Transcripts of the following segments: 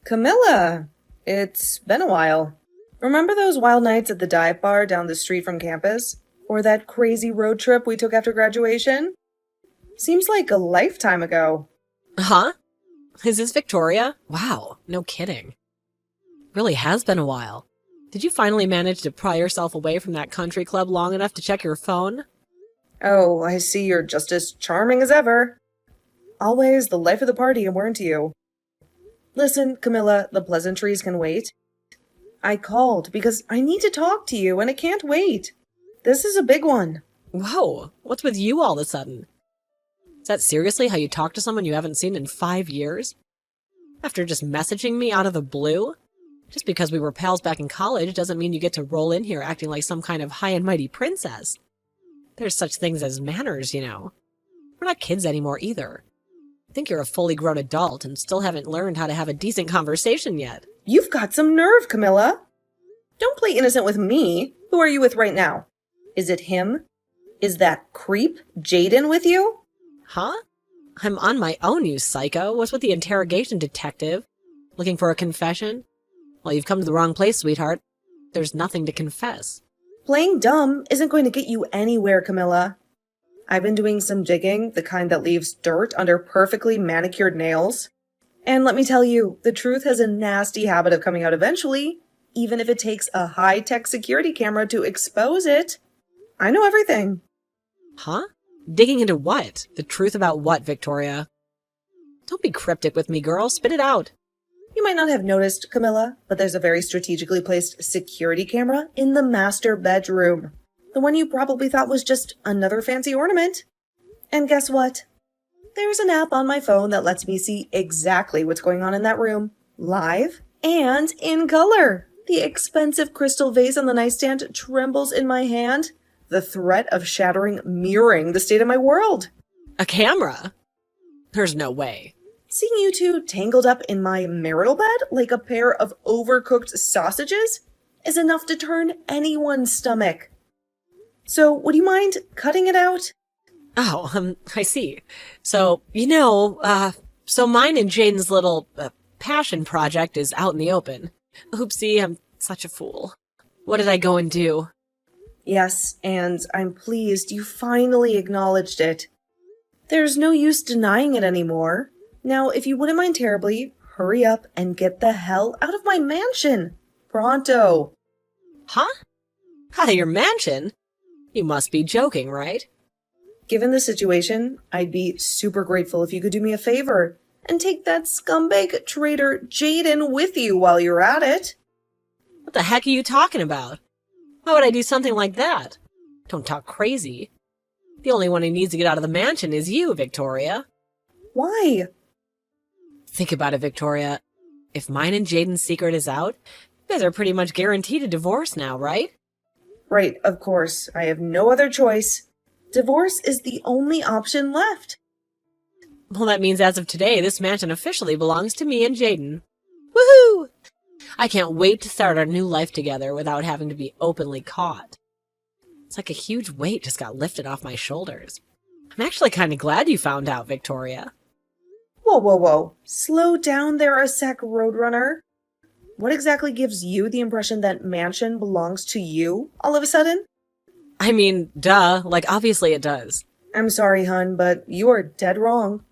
Camilla, it's been a while. Remember those wild nights at the dive bar down the street from campus? Or that crazy road trip we took after graduation? Seems like a lifetime ago. Huh? Is this Victoria? Wow, no kidding. Really has been a while. Did you finally manage to pry yourself away from that country club long enough to check your phone? Oh, I see you're just as charming as ever. Always the life of the party, weren't you? Listen, Camilla, the pleasantries can wait. I called because I need to talk to you and it can't wait. This is a big one. Whoa, what's with you all of a sudden? Is that seriously how you talk to someone you haven't seen in 5 years? After just messaging me out of the blue? Just because we were pals back in college doesn't mean you get to roll in here acting like some kind of high and mighty princess. There's such things as manners, you know. We're not kids anymore either. I think you're a fully grown adult and still haven't learned how to have a decent conversation yet. You've got some nerve, Camilla. Don't play innocent with me. Who are you with right now? Is it him? Is that creep Jaden with you? Huh? I'm on my own, you psycho. What's with the interrogation detective? Looking for a confession? Well, you've come to the wrong place, sweetheart. There's nothing to confess. Playing dumb isn't going to get you anywhere, Camilla. I've been doing some digging, the kind that leaves dirt under perfectly manicured nails. And let me tell you, the truth has a nasty habit of coming out eventually, even if it takes a high-tech security camera to expose it. I know everything. Huh? Digging into what? The truth about what, Victoria? Don't be cryptic with me, girl. Spit it out. You might not have noticed, Camilla, but there's a very strategically placed security camera in the master bedroom. The one you probably thought was just another fancy ornament. And guess what? There's an app on my phone that lets me see exactly what's going on in that room, live and in color. The expensive crystal vase on the nightstand trembles in my hand, the threat of shattering mirroring the state of my world. A camera? There's no way. Seeing you two tangled up in my marital bed like a pair of overcooked sausages is enough to turn anyone's stomach. So, would you mind cutting it out? Oh, I see. So, so mine and Jaden's little passion project is out in the open. Oopsie, I'm such a fool. What did I go and do? Yes, and I'm pleased you finally acknowledged it. There's no use denying it anymore. Now, if you wouldn't mind terribly, hurry up and get the hell out of my mansion. Pronto. Huh? Out of your mansion? You must be joking, right? Given the situation, I'd be super grateful if you could do me a favor and take that scumbag traitor Jaden with you while you're at it. What the heck are you talking about? Why would I do something like that? Don't talk crazy. The only one who needs to get out of the mansion is you, Victoria. Why? Think about it, Victoria. If mine and Jaden's secret is out, you guys are pretty much guaranteed a divorce now, right? Right, of course. I have no other choice. Divorce is the only option left. Well, that means as of today, this mansion officially belongs to me and Jaden. Woohoo! I can't wait to start our new life together without having to be openly caught. It's like a huge weight just got lifted off my shoulders. I'm actually kind of glad you found out, Victoria. Whoa, whoa, whoa. Slow down there a sec, Roadrunner. What exactly gives you the impression that mansion belongs to you all of a sudden? I mean, duh, like obviously it does. I'm sorry, hun, but you are dead wrong.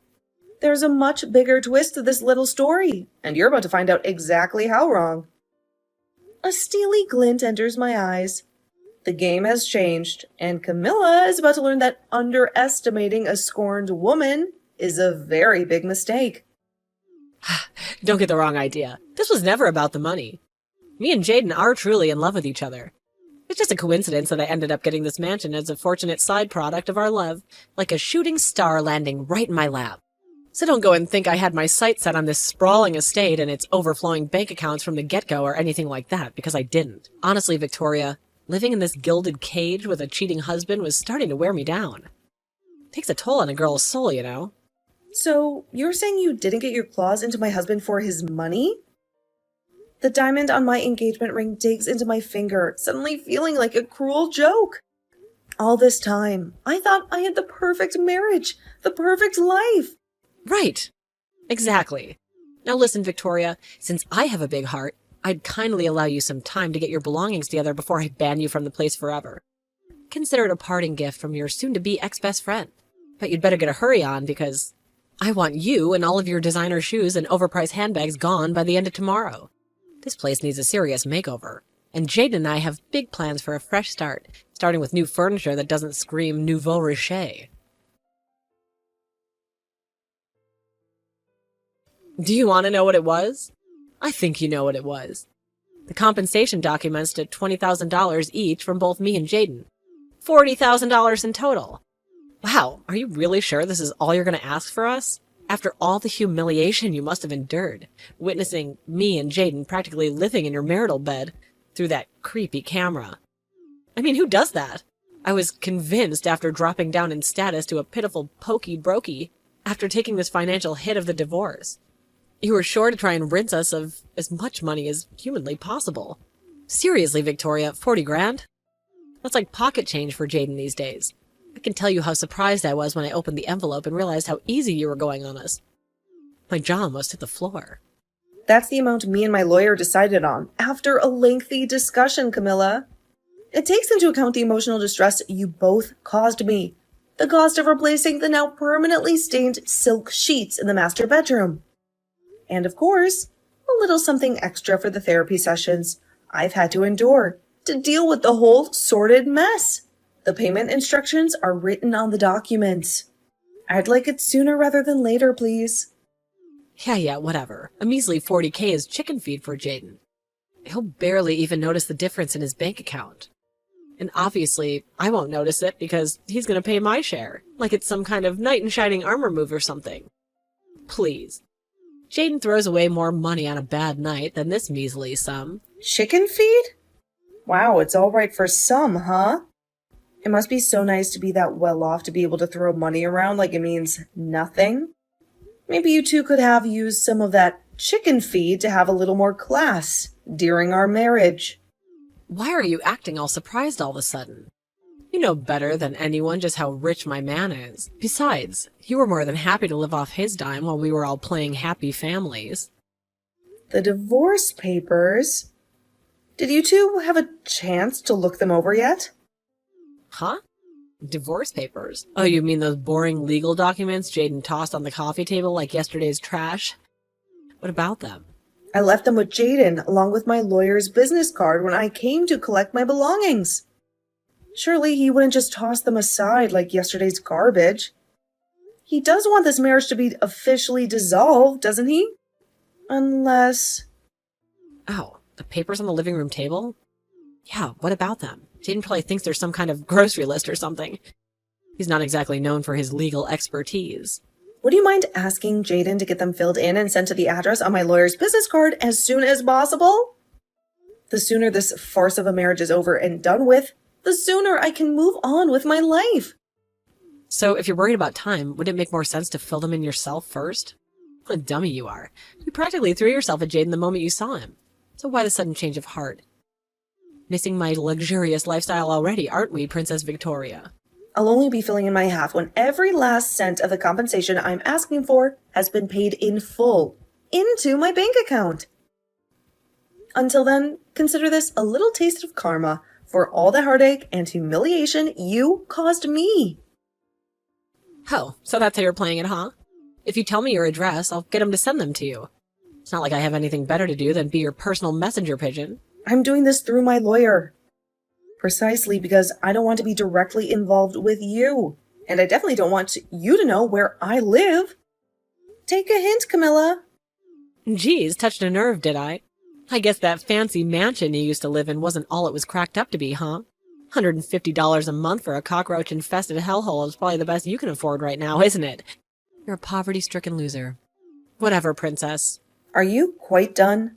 There's a much bigger twist to this little story, and you're about to find out exactly how wrong. A steely glint enters my eyes. The game has changed, and Camilla is about to learn that underestimating a scorned woman is a very big mistake. Don't get the wrong idea. This was never about the money. Me and Jaden are truly in love with each other. It's just a coincidence that I ended up getting this mansion as a fortunate side product of our love, like a shooting star landing right in my lap. So don't go and think I had my sights set on this sprawling estate and its overflowing bank accounts from the get-go or anything like that, because I didn't. Honestly, Victoria, living in this gilded cage with a cheating husband was starting to wear me down. It takes a toll on a girl's soul, you know. So, you're saying you didn't get your claws into my husband for his money? The diamond on my engagement ring digs into my finger, suddenly feeling like a cruel joke. All this time, I thought I had the perfect marriage, the perfect life. Right. Exactly. Now listen, Victoria, since I have a big heart, I'd kindly allow you some time to get your belongings together before I ban you from the place forever. Consider it a parting gift from your soon-to-be ex-best friend. But you'd better get a hurry on, because I want you and all of your designer shoes and overpriced handbags gone by the end of tomorrow. This place needs a serious makeover, and Jaden and I have big plans for a fresh start, starting with new furniture that doesn't scream nouveau riche. Do you want to know what it was? I think you know what it was. The compensation documents to $20,000 each from both me and Jaden. $40,000 in total. Wow, are you really sure this is all you're going to ask for us? After all the humiliation you must have endured, witnessing me and Jaden practically living in your marital bed through that creepy camera. I mean, who does that? I was convinced after dropping down in status to a pitiful pokey brokey after taking this financial hit of the divorce. You were sure to try and rinse us of as much money as humanly possible. Seriously, Victoria, 40 grand? That's like pocket change for Jaden these days. I can tell you how surprised I was when I opened the envelope and realized how easy you were going on us. My jaw almost hit the floor. That's the amount me and my lawyer decided on after a lengthy discussion, Camilla. It takes into account the emotional distress you both caused me, the cost of replacing the now permanently stained silk sheets in the master bedroom, and of course, a little something extra for the therapy sessions I've had to endure to deal with the whole sordid mess. The payment instructions are written on the documents. I'd like it sooner rather than later, please. Yeah, whatever. A measly 40K is chicken feed for Jaden. He'll barely even notice the difference in his bank account. And obviously, I won't notice it because he's going to pay my share, like it's some kind of knight in shining armor move or something. Please. Jaden throws away more money on a bad night than this measly sum. Chicken feed? Wow, it's all right for some, huh? It must be so nice to be that well off to be able to throw money around like it means nothing. Maybe you two could have used some of that chicken feed to have a little more class during our marriage. Why are you acting all surprised all of a sudden? You know better than anyone just how rich my man is. Besides, you were more than happy to live off his dime while we were all playing happy families. The divorce papers? Did you two have a chance to look them over yet? Huh? Divorce papers? Oh, you mean those boring legal documents Jaden tossed on the coffee table like yesterday's trash? What about them? I left them with Jaden along with my lawyer's business card when I came to collect my belongings. Surely he wouldn't just toss them aside like yesterday's garbage. He does want this marriage to be officially dissolved, doesn't he? Unless... Oh, the papers on the living room table? Yeah, what about them? Jaden probably thinks there's some kind of grocery list or something. He's not exactly known for his legal expertise. Would you mind asking Jaden to get them filled in and sent to the address on my lawyer's business card as soon as possible? The sooner this farce of a marriage is over and done with, the sooner I can move on with my life. So if you're worried about time, would it make more sense to fill them in yourself first? What a dummy you are. You practically threw yourself at Jaden the moment you saw him. So why the sudden change of heart? Missing my luxurious lifestyle already, aren't we, Princess Victoria? I'll only be filling in my half when every last cent of the compensation I'm asking for has been paid in full into my bank account. Until then, consider this a little taste of karma for all the heartache and humiliation you caused me. Oh, so that's how you're playing it, huh? If you tell me your address, I'll get him to send them to you. It's not like I have anything better to do than be your personal messenger pigeon. I'm doing this through my lawyer. Precisely because I don't want to be directly involved with you. And I definitely don't want you to know where I live. Take a hint, Camilla. Geez, touched a nerve, did I? I guess that fancy mansion you used to live in wasn't all it was cracked up to be, huh? $150 a month for a cockroach-infested hellhole is probably the best you can afford right now, isn't it? You're a poverty-stricken loser. Whatever, princess. Are you quite done?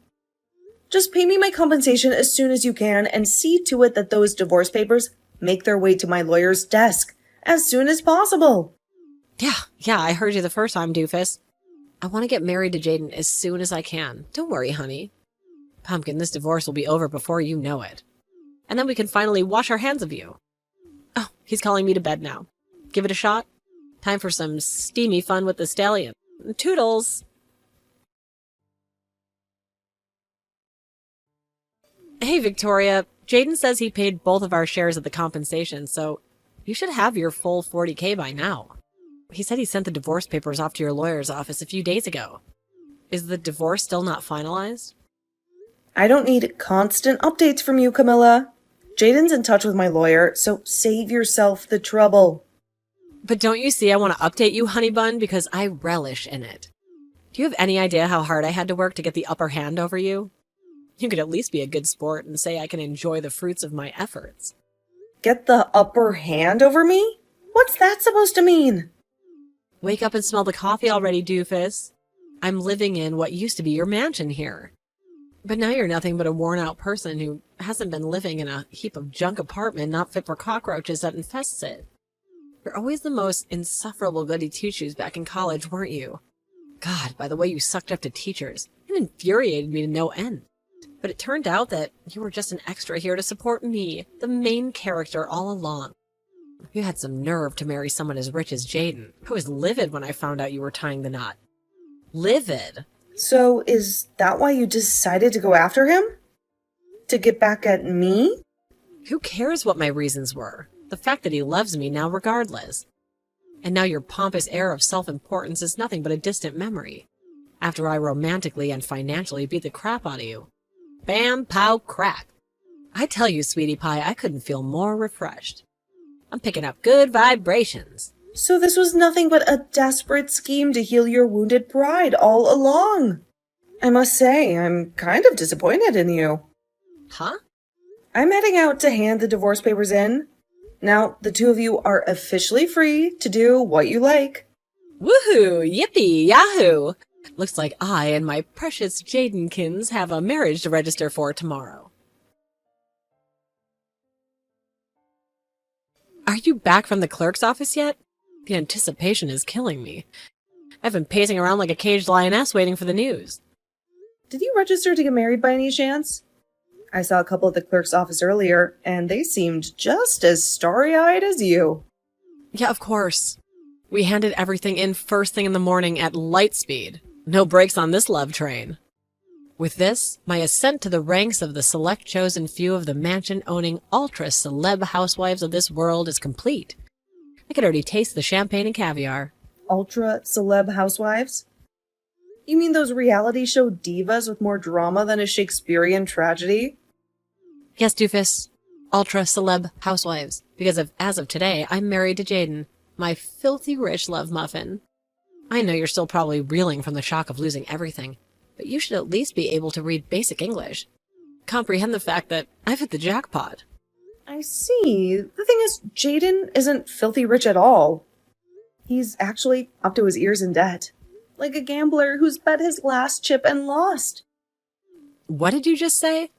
Just pay me my compensation as soon as you can and see to it that those divorce papers make their way to my lawyer's desk as soon as possible. Yeah, I heard you the first time, doofus. I want to get married to Jaden as soon as I can. Don't worry, honey. Pumpkin, this divorce will be over before you know it. And then we can finally wash our hands of you. Oh, he's calling me to bed now. Give it a shot? Time for some steamy fun with the stallion. Toodles! Hey, Victoria. Jaden says he paid both of our shares of the compensation, so you should have your full 40K by now. He said he sent the divorce papers off to your lawyer's office a few days ago. Is the divorce still not finalized? I don't need constant updates from you, Camilla. Jaden's in touch with my lawyer, so save yourself the trouble. But don't you see I want to update you, honey bun, because I relish in it. Do you have any idea how hard I had to work to get the upper hand over you? You could at least be a good sport and say I can enjoy the fruits of my efforts. Get the upper hand over me? What's that supposed to mean? Wake up and smell the coffee already, doofus. I'm living in what used to be your mansion here. But now you're nothing but a worn-out person who hasn't been living in a heap of junk apartment not fit for cockroaches that infests it. You're always the most insufferable goody two-shoes back in college, weren't you? God, by the way you sucked up to teachers, it infuriated me to no end. But it turned out that you were just an extra here to support me, the main character all along. You had some nerve to marry someone as rich as Jaden. I was livid when I found out you were tying the knot. Livid. So is that why you decided to go after him? To get back at me? Who cares what my reasons were? The fact that he loves me now regardless. And now your pompous air of self-importance is nothing but a distant memory. After I romantically and financially beat the crap out of you. Bam, pow, crack. I tell you, sweetie pie, I couldn't feel more refreshed. I'm picking up good vibrations. So this was nothing but a desperate scheme to heal your wounded pride all along. I must say, I'm kind of disappointed in you. Huh? I'm heading out to hand the divorce papers in. Now, the two of you are officially free to do what you like. Woohoo! Yippee! Yahoo! Looks like I and my precious Jadenkins have a marriage to register for tomorrow. Are you back from the clerk's office yet? The anticipation is killing me. I've been pacing around like a caged lioness waiting for the news. Did you register to get married by any chance? I saw a couple at the clerk's office earlier, and they seemed just as starry-eyed as you. Yeah, of course. We handed everything in first thing in the morning at light speed. No brakes on this love train. With this, my ascent to the ranks of the select chosen few of the mansion-owning ultra-celeb housewives of this world is complete. I could already taste the champagne and caviar. Ultra-celeb housewives? You mean those reality show divas with more drama than a Shakespearean tragedy? Yes, doofus. Ultra-celeb housewives. Because as of today, I'm married to Jaden, my filthy rich love muffin. I know you're still probably reeling from the shock of losing everything, but you should at least be able to read basic English. Comprehend the fact that I've hit the jackpot. I see. The thing is, Jaden isn't filthy rich at all. He's actually up to his ears in debt. Like a gambler who's bet his last chip and lost. What did you just say?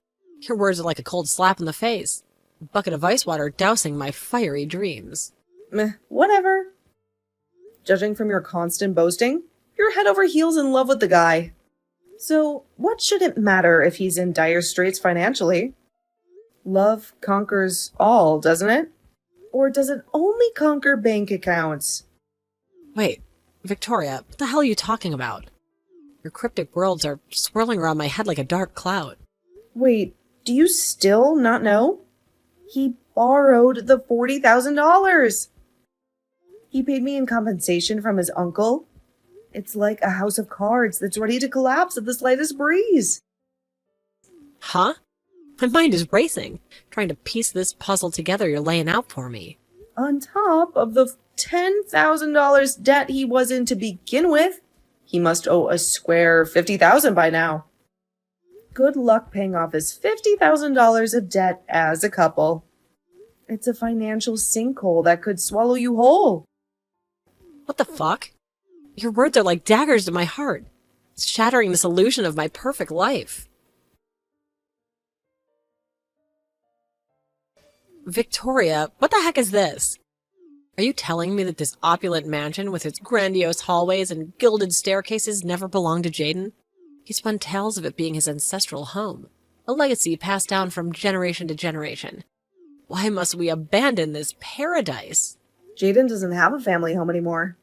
Your words are like a cold slap in the face. A bucket of ice water dousing my fiery dreams. Meh, whatever. Judging from your constant boasting, you're head over heels in love with the guy. So, what should it matter if he's in dire straits financially? Love conquers all, doesn't it? Or does it only conquer bank accounts? Wait, Victoria, what the hell are you talking about? Your cryptic worlds are swirling around my head like a dark cloud. Wait, do you still not know? He borrowed the $40,000. He paid me in compensation from his uncle. It's like a house of cards that's ready to collapse at the slightest breeze. Huh? My mind is racing, trying to piece this puzzle together you're laying out for me. On top of the $10,000 debt he was in to begin with, he must owe a square $50,000 by now. Good luck paying off his $50,000 of debt as a couple. It's a financial sinkhole that could swallow you whole. What the fuck? Your words are like daggers to my heart. It's shattering this illusion of my perfect life. Victoria, what the heck is this? Are you telling me that this opulent mansion with its grandiose hallways and gilded staircases never belonged to Jaden? He spun tales of it being his ancestral home, a legacy passed down from generation to generation. Why must we abandon this paradise? Jaden doesn't have a family home anymore.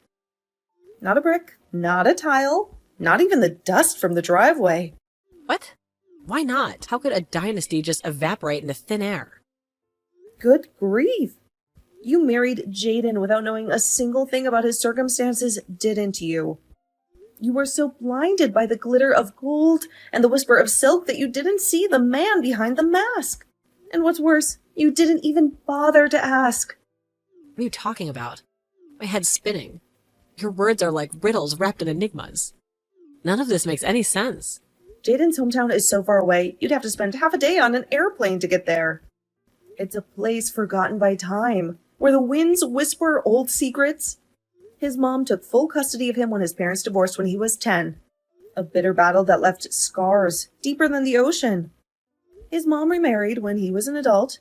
Not a brick, not a tile, not even the dust from the driveway. What? Why not? How could a dynasty just evaporate into thin air? Good grief. You married Jaden without knowing a single thing about his circumstances, didn't you? You were so blinded by the glitter of gold and the whisper of silk that you didn't see the man behind the mask. And what's worse, you didn't even bother to ask. What are you talking about? My head's spinning. Your words are like riddles wrapped in enigmas. None of this makes any sense. Jaden's hometown is so far away, you'd have to spend half a day on an airplane to get there. It's a place forgotten by time, where the winds whisper old secrets. His mom took full custody of him when his parents divorced when he was 10. A bitter battle that left scars deeper than the ocean. His mom remarried when he was an adult.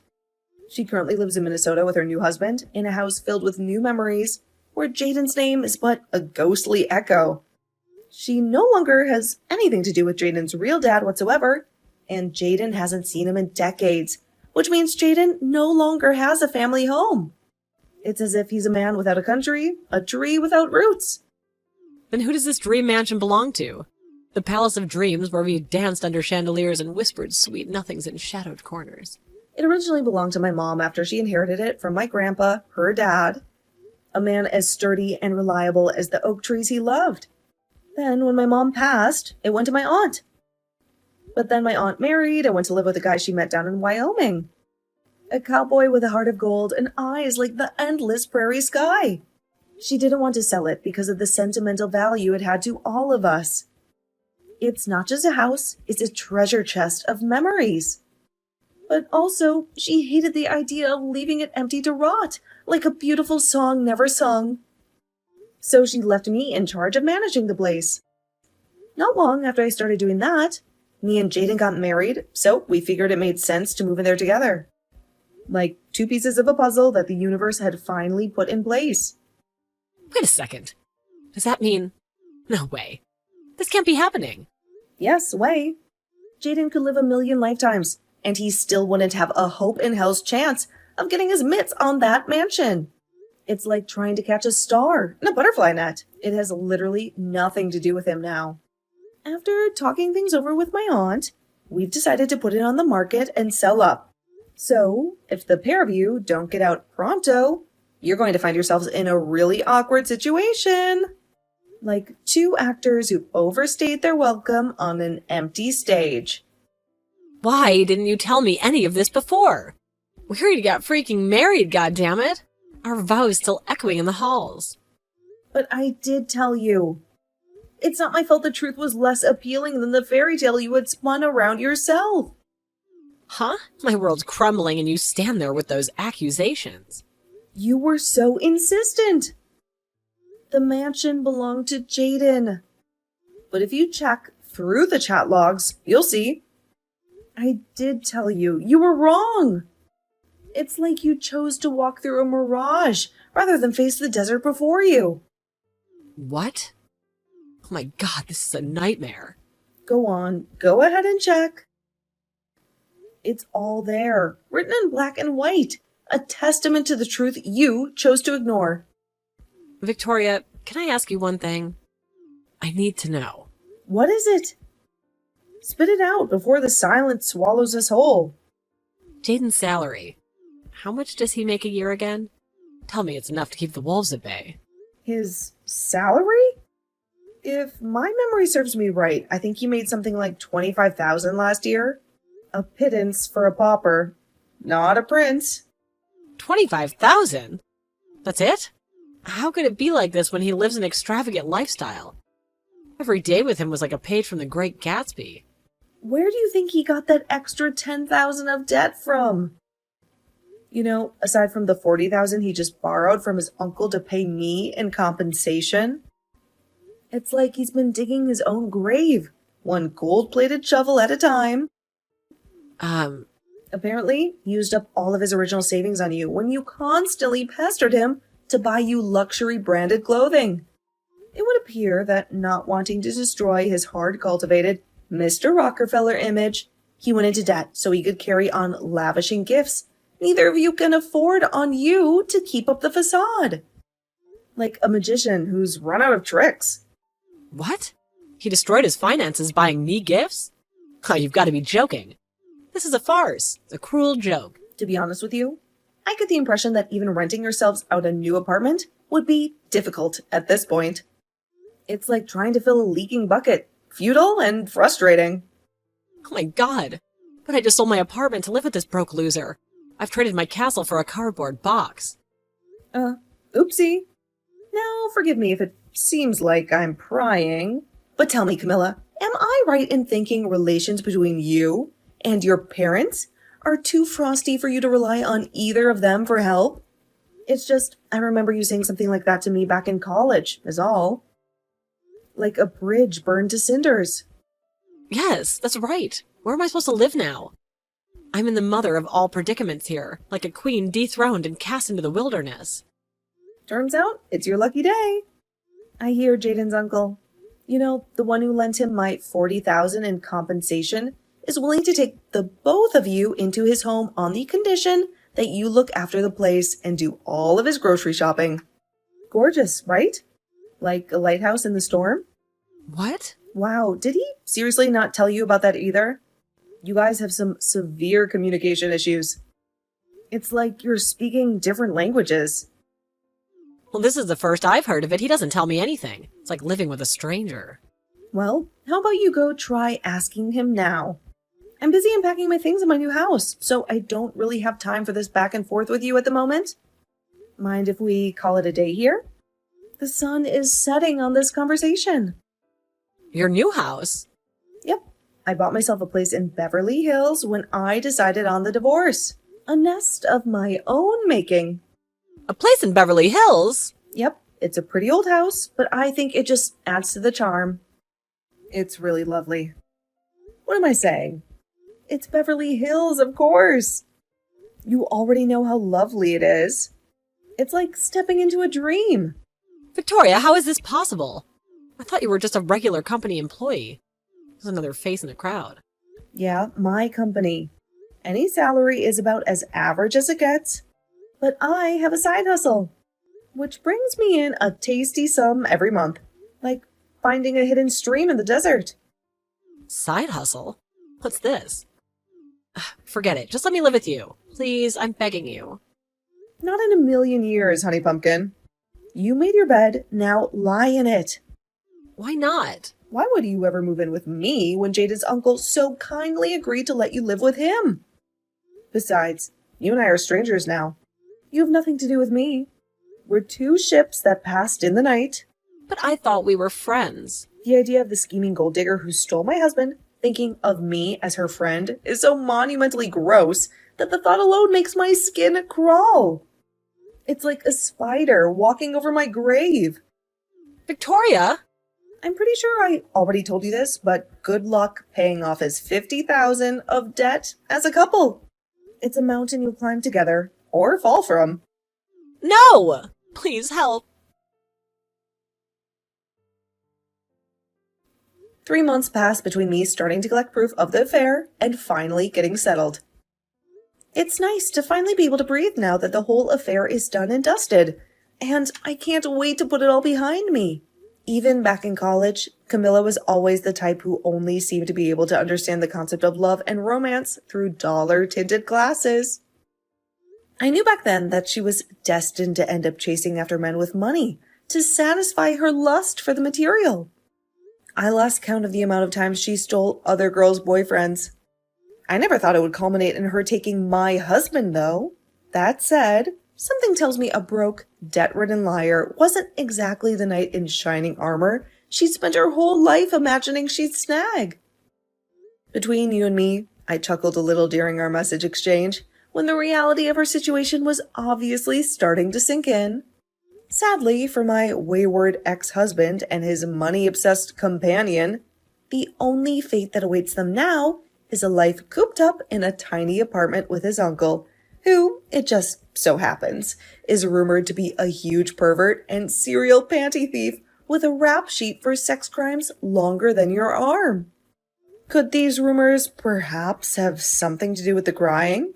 She currently lives in Minnesota with her new husband in a house filled with new memories, where Jaden's name is but a ghostly echo. She no longer has anything to do with Jaden's real dad whatsoever, and Jaden hasn't seen him in decades, which means Jaden no longer has a family home. It's as if he's a man without a country, a tree without roots. Then who does this dream mansion belong to? The palace of dreams where we danced under chandeliers and whispered sweet nothings in shadowed corners. It originally belonged to my mom after she inherited it from my grandpa, her dad, a man as sturdy and reliable as the oak trees he loved. Then, when my mom passed, it went to my aunt. But then my aunt married and went to live with a guy she met down in Wyoming. A cowboy with a heart of gold and eyes like the endless prairie sky. She didn't want to sell it because of the sentimental value it had to all of us. It's not just a house, it's a treasure chest of memories. But also, she hated the idea of leaving it empty to rot, like a beautiful song never sung. So she left me in charge of managing the place. Not long after I started doing that, me and Jaden got married, so we figured it made sense to move in there together. Like two pieces of a puzzle that the universe had finally put in place. Wait a second. Does that mean... No way. This can't be happening. Yes, way. Jaden could live 1,000,000 lifetimes, and he still wouldn't have a hope in hell's chance of getting his mitts on that mansion. It's like trying to catch a star in a butterfly net. It has literally nothing to do with him now. After talking things over with my aunt, we've decided to put it on the market and sell up. So, if the pair of you don't get out pronto, you're going to find yourselves in a really awkward situation. Like two actors who overstayed their welcome on an empty stage. Why didn't you tell me any of this before? We already got freaking married, goddammit! Our vows still echoing in the halls. But I did tell you. It's not my fault the truth was less appealing than the fairy tale you had spun around yourself. Huh? My world's crumbling and you stand there with those accusations. You were so insistent. The mansion belonged to Jaden. But if you check through the chat logs, you'll see. I did tell you. You were wrong. It's like you chose to walk through a mirage rather than face the desert before you. What? Oh my god, this is a nightmare. Go on. Go ahead and check. It's all there, written in black and white. A testament to the truth you chose to ignore. Victoria, can I ask you one thing? I need to know. What is it? Spit it out before the silence swallows us whole. Jaden's salary. How much does he make a year again? Tell me it's enough to keep the wolves at bay. His salary? If my memory serves me right, I think he made something like $25,000 last year. A pittance for a pauper. Not a prince. 25,000? That's it? How could it be like this when he lives an extravagant lifestyle? Every day with him was like a page from The Great Gatsby. Where do you think he got that extra $10,000 of debt from? You know, aside from the $40,000 he just borrowed from his uncle to pay me in compensation. It's like he's been digging his own grave, one gold-plated shovel at a time. Apparently, he used up all of his original savings on you when you constantly pestered him to buy you luxury branded clothing. It would appear that not wanting to destroy his hard-cultivated Mr. Rockefeller image, he went into debt so he could carry on lavishing gifts neither of you can afford on you to keep up the facade. Like a magician who's run out of tricks. What? He destroyed his finances buying me gifts? Oh, you've got to be joking. This is a farce. It's a cruel joke. To be honest with you, I get the impression that even renting yourselves out a new apartment would be difficult at this point. It's like trying to fill a leaking bucket. Futile and frustrating. Oh my god. But I just sold my apartment to live with this broke loser. I've traded my castle for a cardboard box. Oopsie. Now, forgive me if it seems like I'm prying. But tell me, Camilla, am I right in thinking relations between you and your parents are too frosty for you to rely on either of them for help? It's just, I remember you saying something like that to me back in college, is all. Like a bridge burned to cinders. Yes, that's right. Where am I supposed to live now? I'm in the mother of all predicaments here, like a queen dethroned and cast into the wilderness. Turns out, it's your lucky day. I hear Jaden's uncle, you know, the one who lent him my $40,000 in compensation, is willing to take the both of you into his home on the condition that you look after the place and do all of his grocery shopping. Gorgeous, right? Like a lighthouse in the storm? What? Wow, did he seriously not tell you about that either? You guys have some severe communication issues. It's like you're speaking different languages. Well, this is the first I've heard of it. He doesn't tell me anything. It's like living with a stranger. Well, how about you go try asking him now? I'm busy unpacking my things in my new house, so I don't really have time for this back and forth with you at the moment. Mind if we call it a day here? The sun is setting on this conversation. Your new house? Yep. I bought myself a place in Beverly Hills when I decided on the divorce. A nest of my own making. A place in Beverly Hills? Yep. It's a pretty old house, but I think it just adds to the charm. It's really lovely. What am I saying? It's Beverly Hills, of course. You already know how lovely it is. It's like stepping into a dream. Victoria, how is this possible? I thought you were just a regular company employee. There's another face in the crowd. Yeah, my company. Any salary is about as average as it gets. But I have a side hustle, which brings me in a tasty sum every month. Like finding a hidden stream in the desert. Side hustle? What's this? Forget it. Just let me live with you. Please, I'm begging you. Not in a million years, honey pumpkin. You made your bed, now lie in it. Why not? Why would you ever move in with me when Jada's uncle so kindly agreed to let you live with him? Besides, you and I are strangers now. You have nothing to do with me. We're two ships that passed in the night. But I thought we were friends. The idea of the scheming gold digger who stole my husband thinking of me as her friend is so monumentally gross that the thought alone makes my skin crawl. It's like a spider walking over my grave. Victoria! I'm pretty sure I already told you this, but good luck paying off his $50,000 of debt as a couple. It's a mountain you'll climb together or fall from. No! Please help. 3 months pass between me starting to collect proof of the affair and finally getting settled. It's nice to finally be able to breathe now that the whole affair is done and dusted, and I can't wait to put it all behind me. Even back in college, Camilla was always the type who only seemed to be able to understand the concept of love and romance through dollar-tinted glasses. I knew back then that she was destined to end up chasing after men with money to satisfy her lust for the material. I lost count of the amount of times she stole other girls' boyfriends. I never thought it would culminate in her taking my husband, though. That said, something tells me a broke, debt-ridden liar wasn't exactly the knight in shining armor she'd spent her whole life imagining she'd snag. Between you and me, I chuckled a little during our message exchange, when the reality of her situation was obviously starting to sink in. Sadly for my wayward ex-husband and his money-obsessed companion, the only fate that awaits them now is a life cooped up in a tiny apartment with his uncle, who, it just so happens, is rumored to be a huge pervert and serial panty thief with a rap sheet for sex crimes longer than your arm. Could these rumors perhaps have something to do with the crying?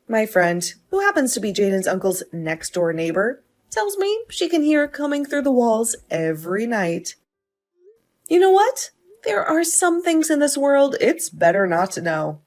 My friend, who happens to be Jaden's uncle's next-door neighbor, tells me she can hear it coming through the walls every night. You know what? There are some things in this world it's better not to know.